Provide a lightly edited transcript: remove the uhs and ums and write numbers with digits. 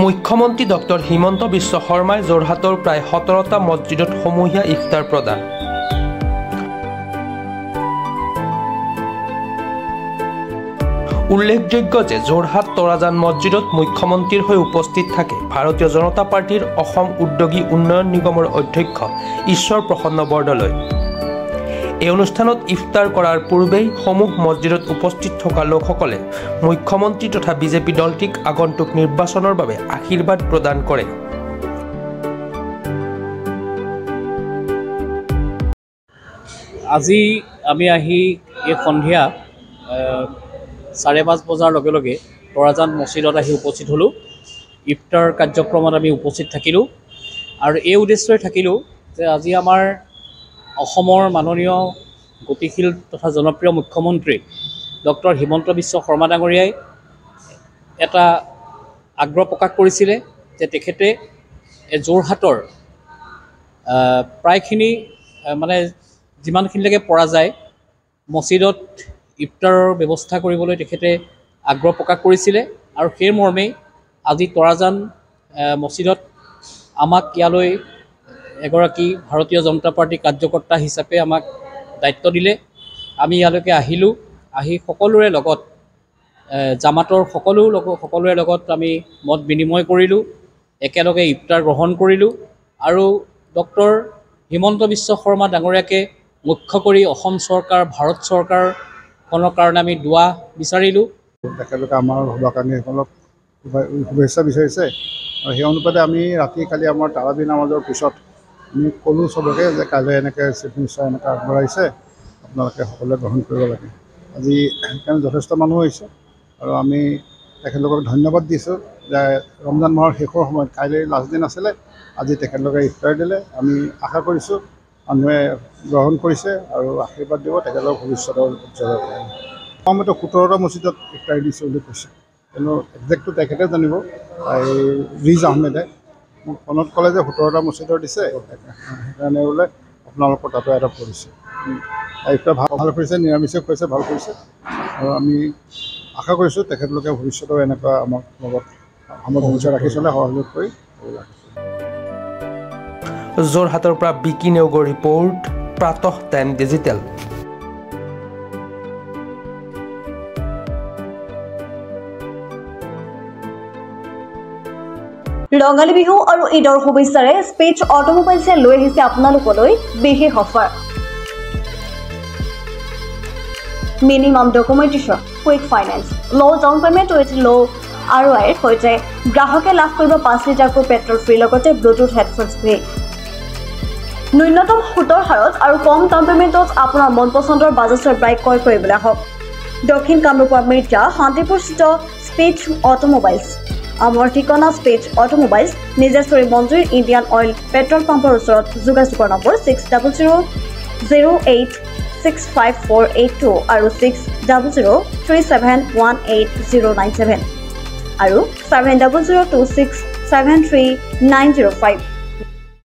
মুখ্যমন্ত্ৰী ডক্টৰ হিমন্ত বিশ্ব শৰ্মাই যোৰহাটৰ প্ৰায় 17টা মছজিদত সমূহীয়া ইফতাৰ প্ৰদান। উল্লেখযোগ্য যে যোৰহাট তৰাজান মছজিদত মুখ্যমন্ত্ৰীৰ হৈ উপস্থিত থাকে ভাৰতীয় জনতা পাৰ্টিৰ অসম উদ্যোগী উন্নয়ন নিগমৰ অধ্যক্ষ ঈশ্বৰ প্ৰসন্ন বৰদলৈ। এই অনুষ্ঠানত ইফতাৰ কৰাৰ পূৰ্বেই সমূহ মছজিদত উপস্থিত থকা লোকসকলে মুখ্যমন্ত্ৰী তথা বিজেপি দলটিক আগন্তুক নিৰ্বাচনৰ বাবে আশীৰ্বাদ প্ৰদান কৰে। আজি আমি আহি এই সন্ধিয়া 5:30 বজাৰ লগে লগে তৰাজান মছজিদত আহি উপস্থিত হ'লোঁ। ইফতাৰ কাৰ্যক্ৰমত আমি উপস্থিত থাকিলোঁ আৰু এই উদ্দেশ্যই থাকিলোঁ যে আজি আমাৰ অসমৰ মাননীয় গতিশীল তথা জনপ্ৰিয় মুখ্যমন্ত্ৰী ডক্টৰ হিমন্ত বিশ্ব শৰ্মা ডাঙৰীয়াই এটা আগ্ৰহ প্ৰকাশ কৰিছিলে যে তেখেতে যোৰহাটৰ প্ৰায়খিনি মানে যিমানখিনিলৈকে পৰা যায় মছজিদত ইফতাৰৰ ব্যৱস্থা কৰিবলৈ তেখেতে আগ্ৰহ প্ৰকাশ কৰিছিলে আৰু সেই মৰ্মেই আজি তৰাজান মছজিদত আমাক ইয়ালৈ এগৰাকী ভাৰতীয় জনতা পাৰ্টীৰ কাৰ্যকৰ্তা হিচাপে আমাক দায়িত্ব দিলে। আমি ইয়ালৈকে আহিলোঁ, আহি সকলোৰে লগত জামাতৰ সকলোৰে লগত আমি মত বিনিময় কৰিলোঁ, একেলগে ইফতাৰ গ্ৰহণ কৰিলোঁ আৰু ডক্টৰ হিমন্ত বিশ্ব শৰ্মা ডাঙৰীয়াকে মুখ্য কৰি অসম চৰকাৰ ভাৰত চৰকাৰখনৰ কাৰণে আমি দুৱা বিচাৰিলোঁ। তেখেতলোকে আমাৰ সভাকাৰীসকলক শুভেচ্ছা বিচাৰিছে আৰু সেই অনুপাতে আমি কালি আমাৰ তাৰাবি নামাজৰ পিছত আমি ক'লোঁ চবকে যে কাইলৈ এনেকৈ চিফ মিনিষ্টাৰ এনেকৈ আগবঢ়াইছে, আপোনালোকে সকলোৱে গ্ৰহণ কৰিব লাগে। আজি সেইকাৰণে যথেষ্ট মানুহ হৈছে আৰু আমি তেখেতলোকক ধন্যবাদ দিছোঁ যে ৰমজান মাহৰ শেষৰ সময়ত কাইলৈ লাষ্ট দিন আছিলে, আজি তেখেতলোকে ইফতাৰ দিলে। আমি আশা কৰিছোঁ মানুহে গ্ৰহণ কৰিছে আৰু আশীৰ্বাদ দিব তেখেতলোকৰ ভৱিষ্যতৰ উজ্জ্বল কৰে। সময়তো 17টা মছজিদত ইফতাৰ দিছে বুলি কৈছে, কিন্তু একজেক্টটো তেখেতে জানিব। এই ৰিজ আহমেদে মোক ফোনত ক'লে যে 17টা মছজিদৰ দিছে, সেইকাৰণে বোলে আপোনালোকৰ তাতো এটা পৰিছে। ইফতাৰ ভাল কৰিছে, নিৰামিষে কৰিছে, ভাল কৰিছে আৰু আমি আশা কৰিছোঁ তেখেতলোকে ভৱিষ্যতেও এনেকুৱা আমাক লগত আমাৰ ভৱিষ্যত ৰাখি চলে সহযোগ কৰি। যোৰহাটৰ পৰা বিকি নেওগৰ ৰিপৰ্ট, প্ৰাতঃ টাইম ডিজিটেল। ৰঙালী বিহু আৰু ঈদৰ শুভেচ্ছাৰে স্পেচ অটোমোবাইলছে লৈ আহিছে আপোনালোকলৈ বিশেষ offer. Minimum documentation, quick finance, low' down payment with low' ROIৰ সৈতে গ্ৰাহকে লাভ কৰিব 5 লিটাৰকৈ পেট্ৰল ফ্ৰী লগতে ব্লুটুথ হেডফোনছ ফ্ৰী। ন্যূনতম সুতৰ হাৰত আৰু কম ডাউন পে'মেণ্টত আপোনাৰ মন পচন্দৰ বাজাজৰ বাইক ক্ৰয় কৰিবলৈ আহক দক্ষিণ কামৰূপৰ মিৰ্জা শান্তিপুৰস্থিত স্পেচ অটোমোবাইলছ। আমাৰ ঠিকনা স্পেচ অটোমোবাইলছ, নিজেশ্বৰী মঞ্জুৰ ইণ্ডিয়ান অইল পেট্ৰল পাম্পৰ ওচৰত। যোগাযোগৰ নম্বৰ 60065482 আৰু 6003718097 আৰু 7002673905।